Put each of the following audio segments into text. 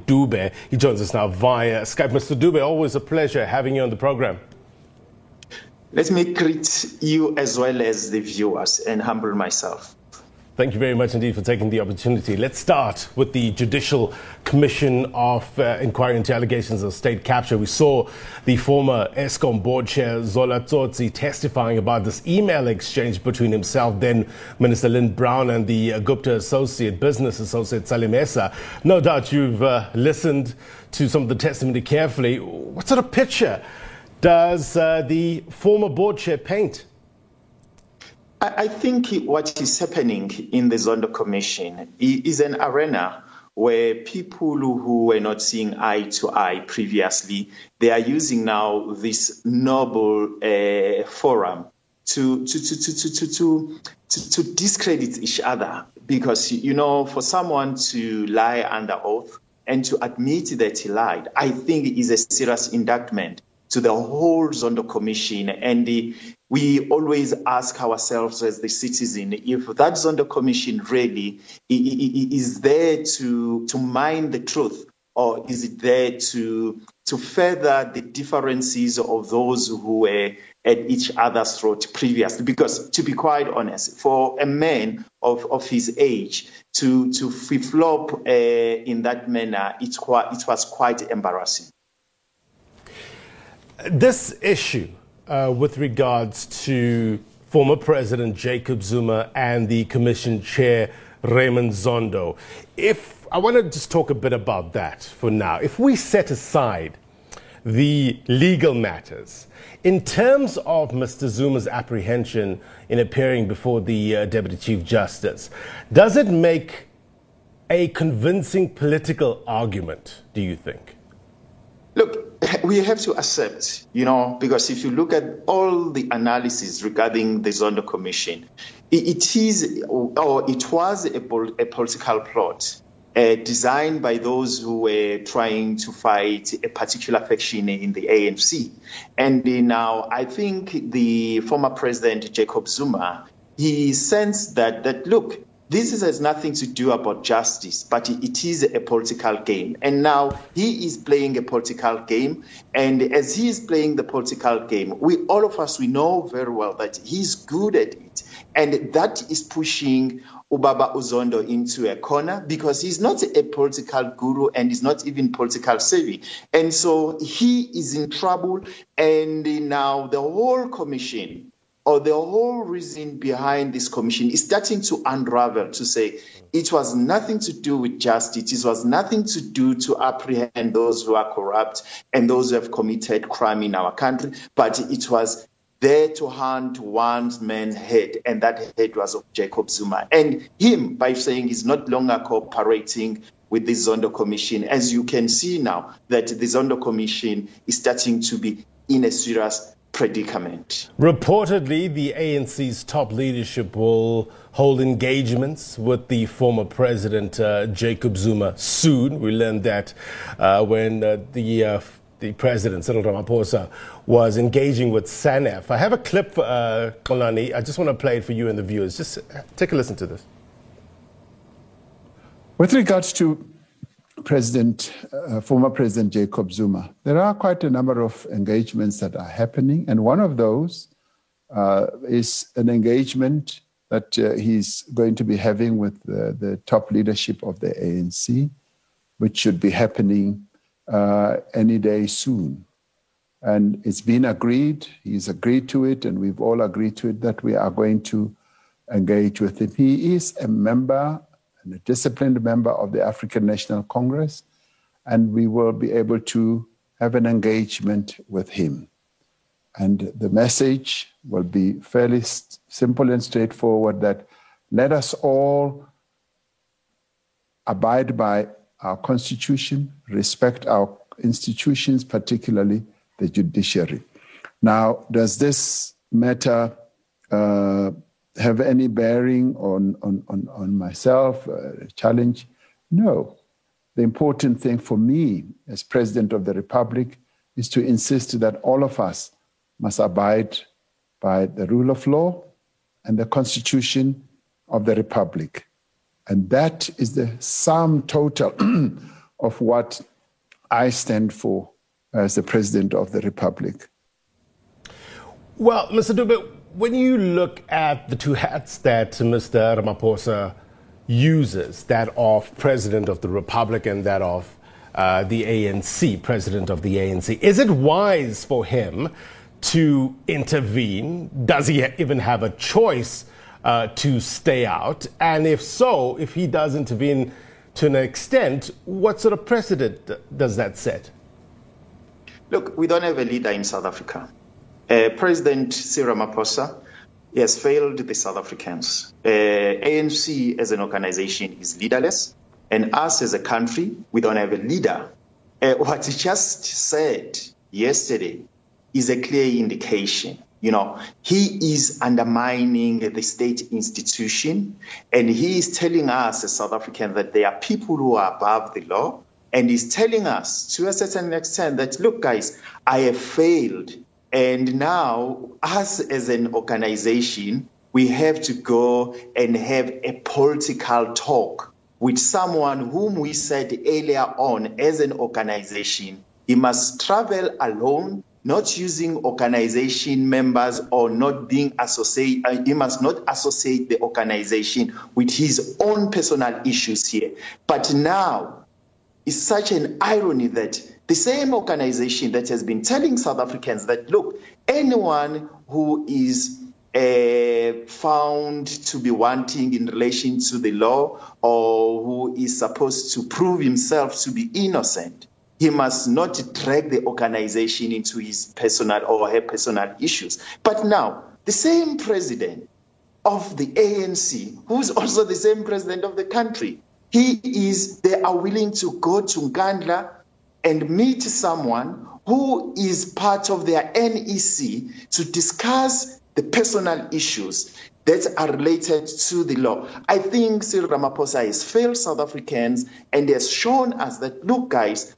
Dube. He joins us now via Skype. Mr. Dube, always a pleasure having you on the program. Let me greet you as well as the viewers and humble myself. Thank you very much indeed for taking the opportunity. Let's start with the Judicial Commission of Inquiry into allegations of state capture. We saw the former Eskom board chair Zola Tsotsi testifying about this email exchange between himself, then Minister Lynn Brown, and the Gupta business associate Salimesa. No doubt you've listened to some of the testimony carefully. What sort of picture does the former board chair paint? I think what is happening in the Zondo Commission is an arena where people who were not seeing eye to eye previously, they are using now this noble forum to discredit each other. Because, you know, for someone to lie under oath and to admit that he lied, I think is a serious indictment to the whole Zondo Commission. And we always ask ourselves as the citizen, if that Zondo Commission really is there to mine the truth, or is it there to further the differences of those who were at each other's throat previously? Because to be quite honest, for a man of his age to flip-flop in that manner, it was quite embarrassing. This issue with regards to former President Jacob Zuma and the Commission Chair Raymond Zondo, I want to just talk a bit about that for now. If we set aside the legal matters, in terms of Mr. Zuma's apprehension in appearing before the Deputy Chief Justice, does it make a convincing political argument, do you think? Look, we have to accept, you know, because if you look at all the analysis regarding the Zondo Commission, it was a political plot designed by those who were trying to fight a particular faction in the ANC. And now I think the former president, Jacob Zuma, he sensed that look, this has nothing to do about justice, but it is a political game. And now he is playing a political game. And as he is playing the political game, all of us know very well that he's good at it. And that is pushing Ubaba Zondo into a corner, because he's not a political guru and he's not even political savvy. And so he is in trouble. And now the whole commission, or the whole reason behind this commission, is starting to unravel, to say it was nothing to do with justice. It was nothing to do to apprehend those who are corrupt and those who have committed crime in our country, but it was there to hunt one man's head, and that head was of Jacob Zuma. And him, by saying he's not longer cooperating with the Zondo Commission, as you can see now that the Zondo Commission is starting to be in a serious predicament. Reportedly, the ANC's top leadership will hold engagements with the former president, Jacob Zuma, soon. We learned that when the president, Cyril Ramaphosa, was engaging with SANEF. I have a clip for Xolani. I just want to play it for you and the viewers. Just take a listen to this. With regards to former President Jacob Zuma, there are quite a number of engagements that are happening, and one of those is an engagement that he's going to be having with the top leadership of the ANC, which should be happening any day soon. And it's been agreed, he's agreed to it, and we've all agreed to it, that we are going to engage with him. He is a member, and a disciplined member of the African National Congress, and we will be able to have an engagement with him. And the message will be fairly simple and straightforward, that let us all abide by our constitution, respect our institutions, particularly the judiciary. Now, does this matter have any bearing on myself, challenge? No. The important thing for me as President of the Republic is to insist that all of us must abide by the rule of law and the Constitution of the Republic. And that is the sum total of what I stand for as the President of the Republic. Well, Mr. Dube, when you look at the two hats that Mr. Ramaphosa uses, that of President of the Republic and that of the ANC, President of the ANC, is it wise for him to intervene? Does he even have a choice to stay out? And if so, if he does intervene to an extent, what sort of precedent does that set? Look, we don't have a leader in South Africa. President Cyril Ramaphosa has failed the South Africans. ANC as an organization is leaderless, and us as a country, we don't have a leader. What he just said yesterday is a clear indication. You know, he is undermining the state institution, and he is telling us as South Africans that there are people who are above the law, and he's telling us to a certain extent that, look, guys, I have failed. And now, us as an organization, we have to go and have a political talk with someone whom we said earlier on as an organization. He must travel alone, not using organization members or not being associated. He must not associate the organization with his own personal issues here. But now, it's such an irony that the same organization that has been telling South Africans that, look, anyone who is found to be wanting in relation to the law or who is supposed to prove himself to be innocent, he must not drag the organization into his personal or her personal issues. But now, the same president of the ANC, who's also the same president of the country, they are willing to go to Nkandla and meet someone who is part of their NEC to discuss the personal issues that are related to the law. I think Cyril Ramaphosa has failed South Africans and has shown us that, look, guys,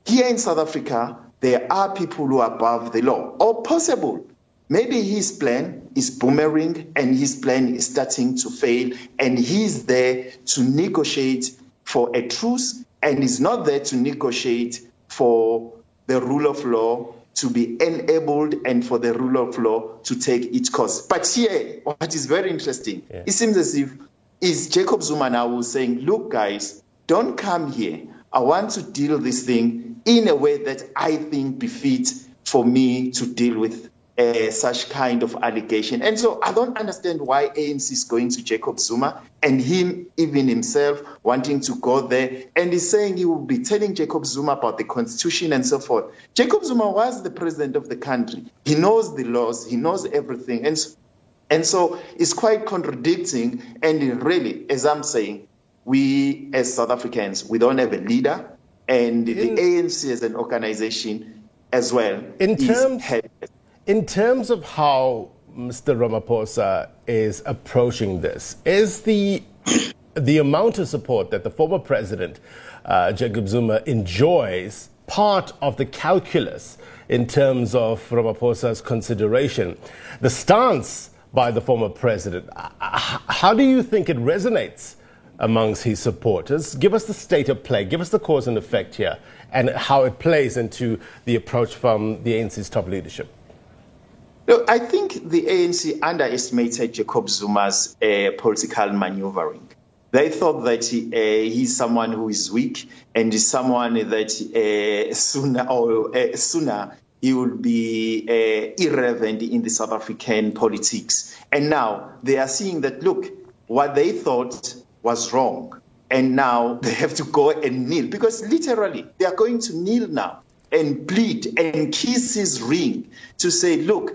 here in South Africa, there are people who are above the law, or possible. Maybe his plan is boomerang and his plan is starting to fail, and he's there to negotiate for a truce, and he's not there to negotiate for the rule of law to be enabled and for the rule of law to take its course. But here, what is very interesting, It seems as if is Jacob Zuma now who's saying, look, guys, don't come here. I want to deal this thing in a way that I think befits for me to deal with such kind of allegation. And so I don't understand why ANC is going to Jacob Zuma and him, even himself, wanting to go there. And he's saying he will be telling Jacob Zuma about the constitution and so forth. Jacob Zuma was the president of the country. He knows the laws. He knows everything. And so it's quite contradicting. And really, as I'm saying, we as South Africans, we don't have a leader. And the ANC as an organization as well In terms of how Mr. Ramaphosa is approaching this, is the amount of support that the former president, Jacob Zuma, enjoys part of the calculus in terms of Ramaphosa's consideration? The stance by the former president, how do you think it resonates amongst his supporters? Give us the state of play, give us the cause and effect here, and how it plays into the approach from the ANC's top leadership. Look, I think the ANC underestimated Jacob Zuma's political maneuvering. They thought that he's someone who is weak and is someone that sooner he will be irrelevant in the South African politics. And now they are seeing that, look, what they thought was wrong. And now they have to go and kneel, because literally they are going to kneel now and plead and kiss his ring to say, look,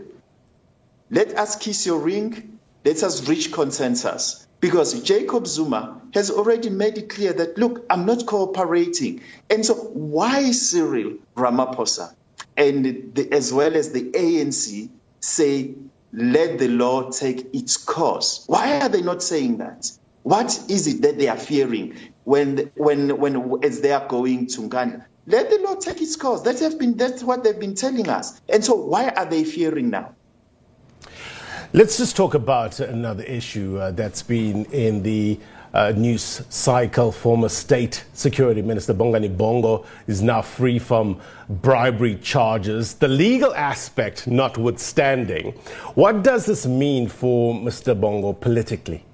let us kiss your ring, let us reach consensus. Because Jacob Zuma has already made it clear that, look, I'm not cooperating. And so why Cyril Ramaphosa and as well as the ANC say, let the law take its course? Why are they not saying that? What is it that they are fearing when as they are going to Nkandla? Let the law take its course. That's what they've been telling us. And so why are they fearing now? Let's just talk about another issue that's been in the news cycle. Former State Security Minister Bongani Bongo is now free from bribery charges. The legal aspect notwithstanding, what does this mean for Mr. Bongo politically?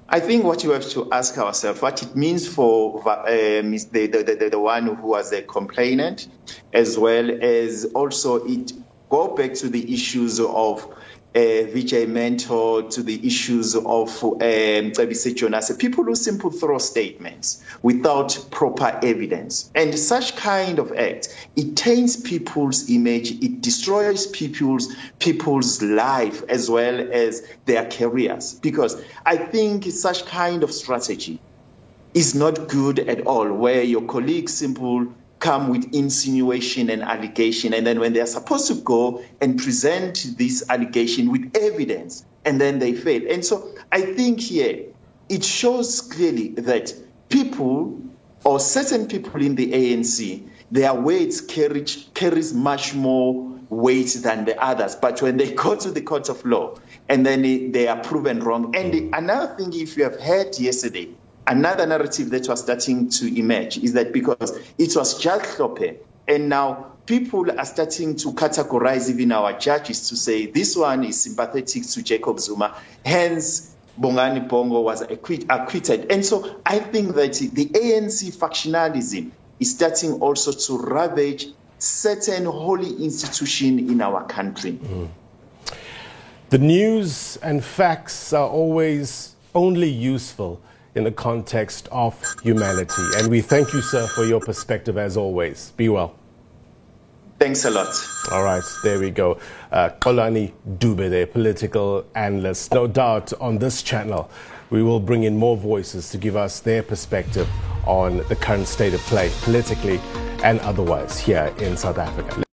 I think what you have to ask ourselves, what it means for the one who was a complainant, as well as also it go back to the issues of Vijay Mentor, to the issues of Cebisi Jonas, people who simply throw statements without proper evidence. And such kind of act, it taints people's image, it destroys people's life as well as their careers. Because I think such kind of strategy is not good at all, where your colleagues simply come with insinuation and allegation, and then when they are supposed to go and present this allegation with evidence, and then they fail. And so I think here it shows clearly that people or certain people in the ANC, their words carries much more weight than the others. But when they go to the court of law and then they are proven wrong. And another thing, if you have heard yesterday, another narrative that was starting to emerge is that because it was Judge Hlophe, and now people are starting to categorize even our judges to say this one is sympathetic to Jacob Zuma, hence Bongani Bongo was acquitted. And so I think that the ANC factionalism is starting also to ravage certain holy institutions in our country. The news and facts are always only useful in the context of humanity. And we thank you, sir, for your perspective as always. Be well. Thanks a lot. All right, there we go. Xolani Dube, the political analyst. No doubt on this channel, we will bring in more voices to give us their perspective on the current state of play, politically and otherwise, here in South Africa.